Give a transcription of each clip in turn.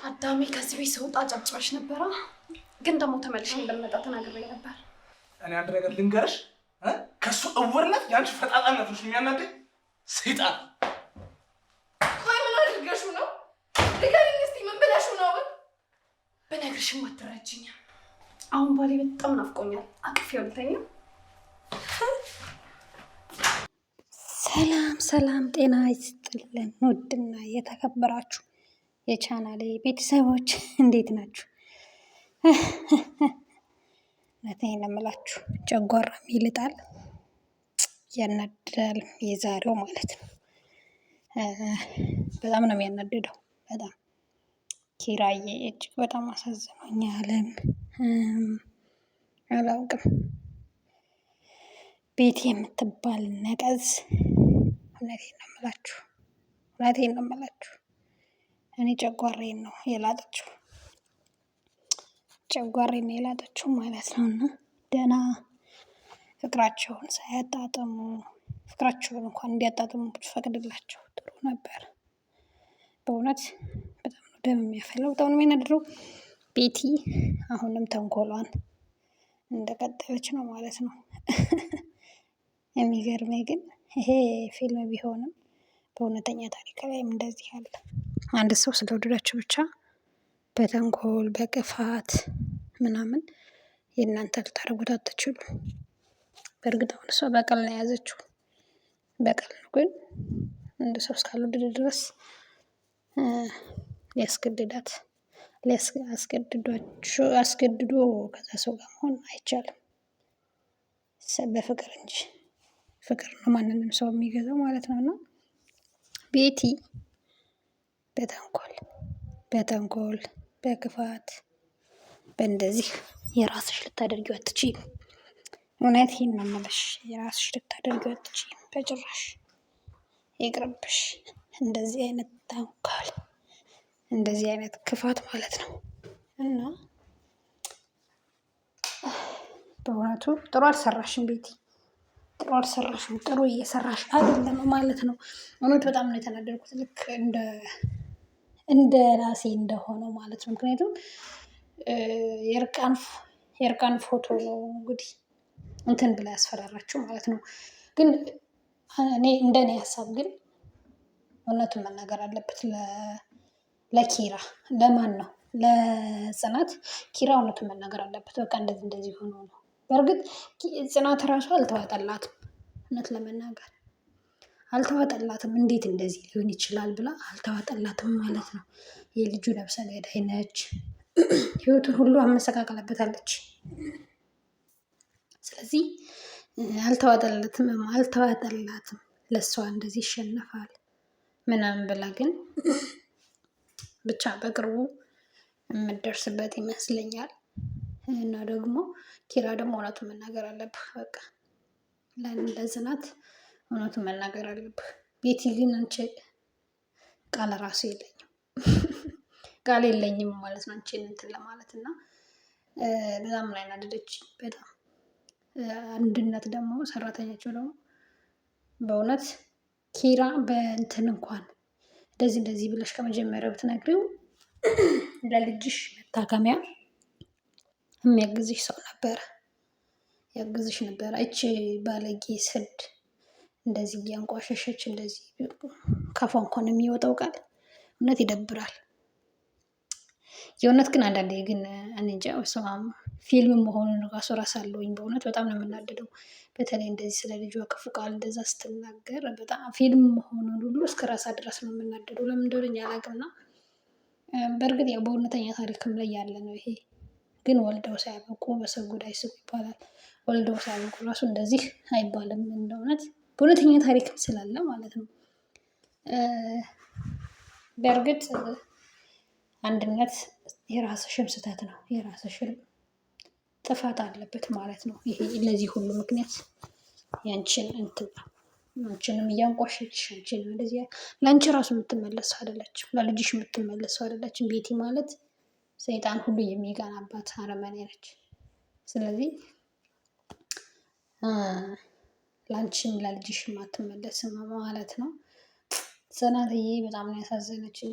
አዳሜ ከዚህ ቤት ስወጣ ጨብጭበሽ ነበራ፣ ግን ደግሞ ተመልሼ እንደምመጣ ተናግሬ ነበር። እኔ አንድ ነገር ልንገርሽ፣ ከሱ እውርነት ያንቺ ፈጣጣነት ነው የሚያናደኝ። ሰይጣን ቆይ ምን አድርገሽው ነው? ንገሪኝ እስኪ ምን ብለሽው ነው? ብነግርሽም አትረጂኝም። አሁን ባሌ በጣም ናፍቆኛል። አቅፌው ልተኛ። ሰላም ሰላም፣ ጤና ይስጥልን ውድና የተከበራችሁ የቻናሌ ቤተሰቦች እንዴት ናችሁ? እውነቴን ነው የምላችሁ፣ ጨጓራም ይልጣል ያናድዳል። የዛሬው ማለት ነው በጣም ነው የሚያናድደው። በጣም ኪራዬ እጅግ በጣም አሳዝኖኛልም። አላውቅም ቤት የምትባል ነቀዝ፣ እውነቴን ነው የምላችሁ እኔ ጨጓራዬን ነው የላጠችው ማለት ነው። እና ደህና ፍቅራቸውን ሳያጣጥሙ ፍቅራቸውን እንኳን እንዲያጣጥሙ ብትፈቅድላቸው ጥሩ ነበር። በእውነት በጣም ነው ደም የሚያፈላው፣ በጣም ነው የሚያናድደው። ቤቲ አሁንም ተንኮሏን እንደቀጠለች ነው ማለት ነው። የሚገርመኝ ግን ይሄ ፊልም ቢሆንም በእውነተኛ ታሪክ ላይም እንደዚህ አለ። አንድ ሰው ስለወደዳችሁ ብቻ በተንኮል በክፋት ምናምን የእናንተ ልታደርጉት አትችሉ። በእርግጥ አሁን እሷ በቀል ነው የያዘችው፣ በቀል ነው። ግን አንድ ሰው እስካልወደደ ድረስ አስገድዶ ከዛ ሰው ጋር መሆን አይቻልም። በፍቅር እንጂ ፍቅር ነው ማንንም ሰው የሚገዛው ማለት ነው። እና ቤቲ በተንኮል በክፋት በእንደዚህ የራስሽ ልታደርጊው አትችይም። እውነቴን ነው የምልሽ፣ የራስሽ ልታደርጊው አትችይም በጭራሽ። ይቅርብሽ እንደዚህ አይነት ተንኮል፣ እንደዚህ አይነት ክፋት ማለት ነው። እና በእውነቱ ጥሩ አልሰራሽም ቤቲ፣ ጥሩ አልሰራሽም። ጥሩ እየሰራሽ አይደለም ማለት ነው። እውነት በጣም ነው የተናደድኩት፣ ልክ እንደ ራሴ እንደሆነው ማለት ነው። ምክንያቱም የእርቃን ፎቶ ነው እንግዲህ እንትን ብላ ያስፈራራችሁ ማለት ነው። ግን እኔ እንደኔ ሀሳብ ግን እውነቱን መናገር አለበት ለኪራ። ለማን ነው? ለጽናት። ኪራ እውነቱን መናገር አለበት። በቃ እንደዚህ ሆኖ ነው። በእርግጥ ጽናት እራሷ አልተዋጠላትም፣ እውነት ለመናገር አልተዋጠላትም። እንዴት እንደዚህ ሊሆን ይችላል ብላ አልተዋጠላትም ማለት ነው። የልጁ ነብሰ ገዳይ ነች፣ ህይወቱን ሁሉ አመሰቃቅለበታለች። ስለዚህ አልተዋጠላትም። ለእሷ እንደዚህ ይሸነፋል ምናምን ብላ ግን ብቻ በቅርቡ የምደርስበት ይመስለኛል። እና ደግሞ ኪራ ደግሞ እውነቱን መናገር አለብህ። በቃ ለጽናት እውነቱን መናገር አለብህ። ቤቲ ግን አንቺ ቃል ራሱ ቃል የለኝም ማለት ነው አንቺን እንትን ለማለት። እና በጣም ላይ ናደደች በጣም። አንድነት ደግሞ ሰራተኛቸው ደግሞ በእውነት ኪራ በእንትን እንኳን እንደዚህ ብለሽ ከመጀመሪያው ብትነግሪው ለልጅሽ መታከሚያ የሚያግዝሽ ሰው ያግዝሽ ነበረ። እቺ ባለጌ ስድ እንደዚህ እያንቋሸሸች እንደዚህ ካፏ እንኳን የሚወጣው ቃል እውነት ይደብራል። የእውነት ግን አንዳንዴ ግን እኔ እንጃ በስማም ፊልም መሆኑን ራሱ እረሳለሁኝ። በእውነት በጣም ነው የምናደደው። በተለይ እንደዚህ ስለ ልጇ ክፉ ቃል እንደዛ ስትናገር በጣም ፊልም መሆኑን ሁሉ እስከ ራሳ ድረስ ነው የምናደደው። ለምን እንደሆነ አላውቅምና በእርግጥ ያው በእውነተኛ ታሪክም ላይ ያለ ነው ይሄ። ግን ወልደው ሳያበቁ በሰው ጉዳይ ስም ይባላል። ወልደው ሳያበቁ ራሱ እንደዚህ አይባልም። እንደእውነት በእውነተኛ ታሪክም ስላለ ማለት ነው። በእርግጥ አንድነት የራስሽም ስህተት ነው፣ የራስሽም ጥፋት አለበት ማለት ነው። ይሄ ለዚህ ሁሉ ምክንያት ያንቺን እንትን ነው። አንቺንም እያንቋሸችሽ አንቺን እንደዚህ ለአንቺ ራሱ የምትመለሰው አይደለችም፣ ለልጅሽ የምትመለሰው አይደለችም። ቤቲ ማለት ሰይጣን ሁሉ የሚቀናባት አረመኔ ነች። ስለዚህ ለአንቺም ለልጅሽም አትመለስም ማለት ነው። ጽናትዬ በጣም ነው ያሳዘነችኝ።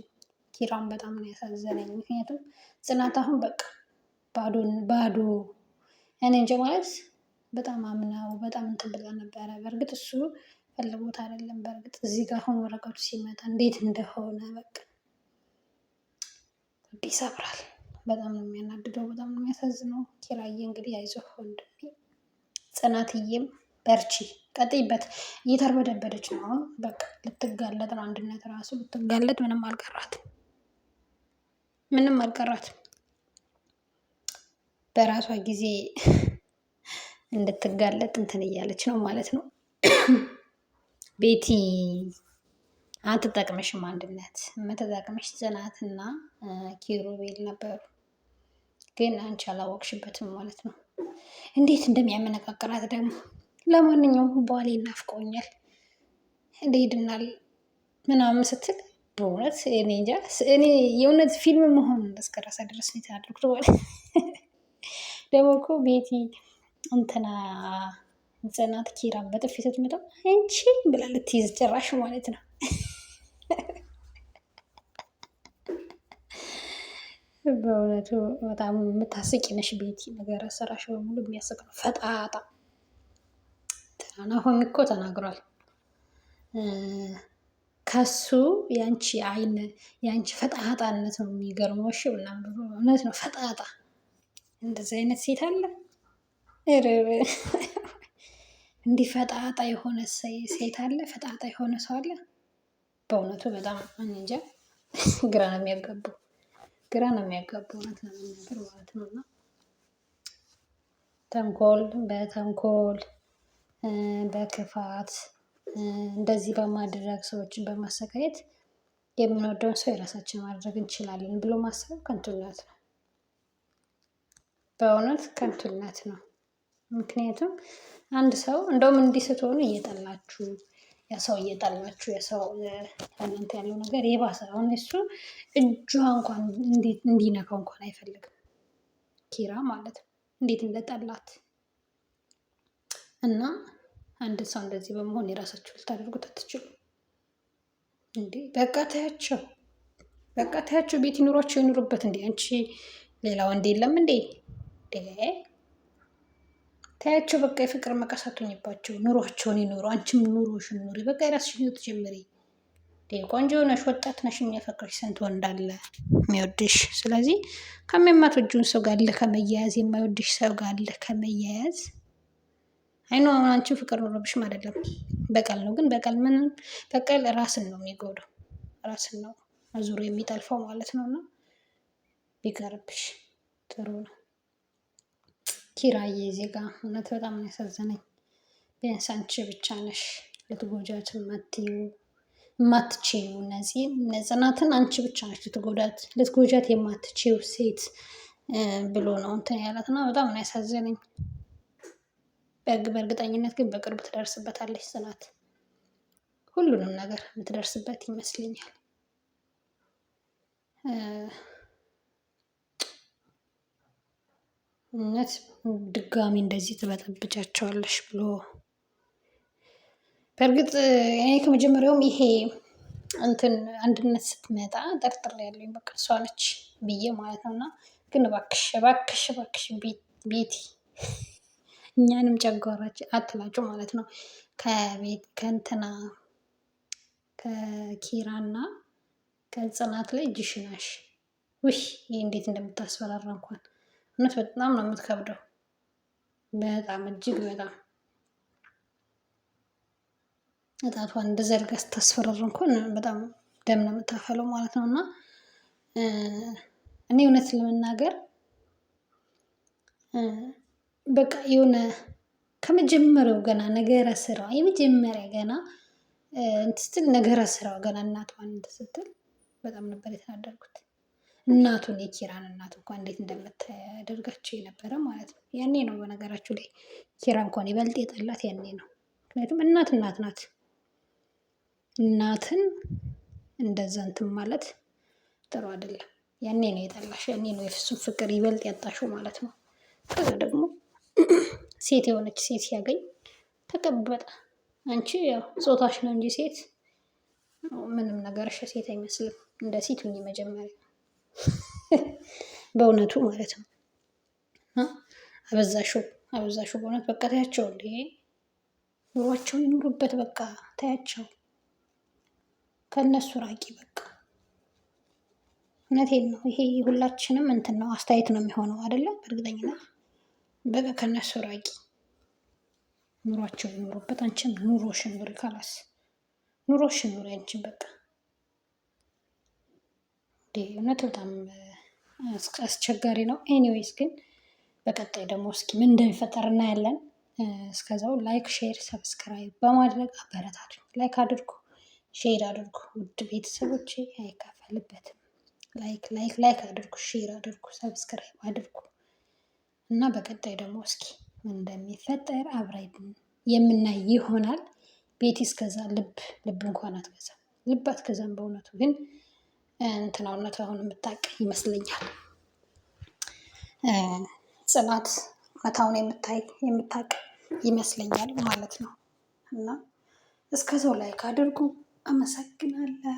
ኪራን በጣም ነው ያሳዘነኝ። ምክንያቱም ጽናት አሁን በቃ ባዶ እኔ እንጃ ማለት በጣም አምናው በጣም እንትን ብላ ነበረ። በእርግጥ እሱ ፈለጎት አይደለም። በእርግጥ እዚህ ጋር አሁን ወረቀቱ ሲመጣ እንዴት እንደሆነ በቃ ይሰብራል። በጣም ነው የሚያናድደው፣ በጣም ነው የሚያሳዝነው። ኪራዬ እንግዲህ አይዞህ ወንድሜ፣ ጽናትዬም በርቺ፣ ቀጥይበት። እየተርበደበደች ነው አሁን በቃ ልትጋለጥ ነው። አንድነት ራሱ ልትጋለጥ ምንም አልቀራትም። በራሷ ጊዜ እንድትጋለጥ እንትን እያለች ነው ማለት ነው። ቤቲ አትጠቅምሽም፣ አንድነት የምትጠቅምሽ ጽናትና ኪሩቤል ነበሩ። ግን አንቺ አላወቅሽበትም ማለት ነው። እንዴት እንደሚያመነቃቅራት ደግሞ። ለማንኛውም ባሌ ናፍቆኛል እንሄድናል ምናምን ስትል በእውነት እኔ እንጃ። እኔ የእውነት ፊልም መሆኑን እስከራሳ ድረስ ነው የተናደድኩት ማለት ደግሞ እኮ ቤቲ እንትና ጽናት ኪራን በጥፊ ስትመታው አንቺ ብላ ልትይዝ ጭራሽ ማለት ነው። በእውነቱ በጣም የምታስቂ ነሽ ቤቲ። ነገር ሰራሽ በሙሉ የሚያስቅ ነው። ፈጣጣ ናሆም እኮ ተናግሯል። ከሱ ያንቺ አይን ያንቺ ፈጣጣነት ነው የሚገርመው። እሺ ምናምን እውነት ነው። ፈጣጣ እንደዚህ አይነት ሴት አለ? እንዲህ ፈጣጣ የሆነ ሴት አለ? ፈጣጣ የሆነ ሰው አለ? በእውነቱ በጣም እንጃ። ግራ ነው የሚያጋቡ እውነት ለመናገር ማለት ነው። እና ተንኮል በተንኮል በክፋት እንደዚህ በማድረግ ሰዎችን በማሰቃየት የምንወደውን ሰው የራሳችን ማድረግ እንችላለን ብሎ ማሰብ ከንቱነት ነው። በእውነት ከንቱነት ነው። ምክንያቱም አንድ ሰው እንደውም እንዲህ ስትሆኑ እየጠላችሁ የሰው እናንተ ያለው ነገር የባሰ አሁን እሱ እጇ እንኳን እንዲነካው እንኳን አይፈልግም ኪራ ማለት ነው። እንዴት እንደጠላት እና አንድ ሰው እንደዚህ በመሆን የራሳችሁ ልታደርጉት አትችሉም እንዴ! በቃ ታያቸው ቤት ይኑሯቸው ይኑሩበት እንዴ! አንቺ ሌላ ወንድ የለም እንዴ? ታያቸው በቃ የፍቅር መቀሳት ሆኝባቸው ኑሯቸውን ይኑሩ። አንቺም ኑሮሽን ኑሪ። በቃ የራስሽን ህይወት ጀምሪ። ቆንጆ ነሽ፣ ወጣት ነሽ፣ የሚያፈቅርሽ ስንት ወንድ አለ የሚወድሽ። ስለዚህ ከሚያማትወጂውን ሰው ጋር አለ ከመያያዝ የማይወድሽ ሰው ጋር አለ ከመያያዝ አይኖ አሁን አንቺ ፍቅር ኖሮብሽም አይደለም በቀል ነው። ግን በቀል ራስን ነው የሚጎዳው፣ ራስን ነው አዙሮ የሚጠልፈው ማለት ነው። እና ቢቀርብሽ ጥሩ ነው። ኪራዬ ዜጋ እውነት በጣም ነው ያሳዘነኝ። ቢያንስ አንቺ ብቻ ነሽ ልትጎጃት የማትችይው እነዚህ ጽናትን አንቺ ብቻ ነሽ ልትጎጃት የማትችይው ሴት ብሎ ነው እንትን ያላት እና በጣም ነው ያሳዘነኝ። በእርግጠኝነት ግን በቅርብ ትደርስበታለች ጽናት። ሁሉንም ነገር የምትደርስበት ይመስለኛል። እውነት ድጋሚ እንደዚህ ትበጠብጫቸዋለሽ ብሎ በእርግጥ እኔ ከመጀመሪያውም ይሄ እንትን አንድነት ስትመጣ ጠርጥር ያለኝ በቃ እሷ ነች ብዬ ማለት ነው። እና ግን እባክሽ ቤቲ እኛንም ጨጓራች አትላጩ ማለት ነው። ከእንትና ከኪራና ከጽናት ላይ እጅሽናሽ ውይ ይህ እንዴት እንደምታስፈራራ እንኳን እውነት በጣም ነው የምትከብደው። በጣም እጅግ በጣም እጣቷን እንደዘርጋ ስታስፈራራ እንኳን በጣም ደም ነው የምታፈለው ማለት ነው። እና እኔ እውነት ለመናገር በቃ የሆነ ከመጀመሪያው ገና ነገረ ስራው የመጀመሪያ ገና ስትል ነገረ ስራው ገና እናቷን ስትል በጣም ነበር የተናደድኩት። እናቱን የኪራን እናት እንኳን እንዴት እንደምታደርጋቸው የነበረ ማለት ነው። ያኔ ነው በነገራችሁ ላይ ኪራ እንኳን ይበልጥ የጠላት ያኔ ነው። ምክንያቱም እናት ናት። እናትን እንደዛ እንትን ማለት ጥሩ አይደለም። ያኔ ነው የጠላሽ፣ ያኔ ነው የፍሱን ፍቅር ይበልጥ ያጣሽው ማለት ነው። ከዛ ደግሞ ሴት የሆነች ሴት ሲያገኝ ተቀበጠ። አንቺ ያው ጾታሽ ነው እንጂ ሴት ምንም ነገርሽ ሴት አይመስልም። እንደ ሴት ሁኚ መጀመሪያ በእውነቱ ማለት ነው። አበዛሽው በእውነት በቃ ታያቸው እንዴ ኑሯቸው ይኑሩበት። በቃ ታያቸው፣ ከእነሱ ራቂ በቃ። እውነቴን ነው። ይሄ ሁላችንም እንትን ነው አስተያየት ነው የሚሆነው አይደለም? በእርግጠኝነት በቃ ከእነሱ ራቂ፣ ኑሯቸው ይኑሩበት። አንቺም ኑሮሽን ኑሪ። ካላስ ኑሮሽን ኑሪ አንቺም በቃ። እውነት በጣም አስቸጋሪ ነው። ኤኒዌይስ ግን በቀጣይ ደግሞ እስኪ ምን እንደሚፈጠር እናያለን። እስከዛው ላይክ፣ ሼር፣ ሰብስክራይብ በማድረግ አበረታቱ። ላይክ አድርጉ፣ ሼር አድርጉ። ውድ ቤተሰቦች አይከፈልበትም። ላይክ አድርጉ፣ ሼር አድርጉ፣ ሰብስክራይብ አድርጉ እና በቀጣይ ደግሞ እስኪ ምን እንደሚፈጠር አብረን የምናይ ይሆናል። ቤቲ እስከዛ ልብ እንኳን አትገዛም፣ ልብ አትገዛም። በእውነቱ ግን እንትናውነት አሁን የምታውቅ ይመስለኛል። ጽናት እውነታውን የምታውቅ ይመስለኛል ማለት ነው። እና እስከዛው ላይክ አድርጉ። አመሰግናለሁ።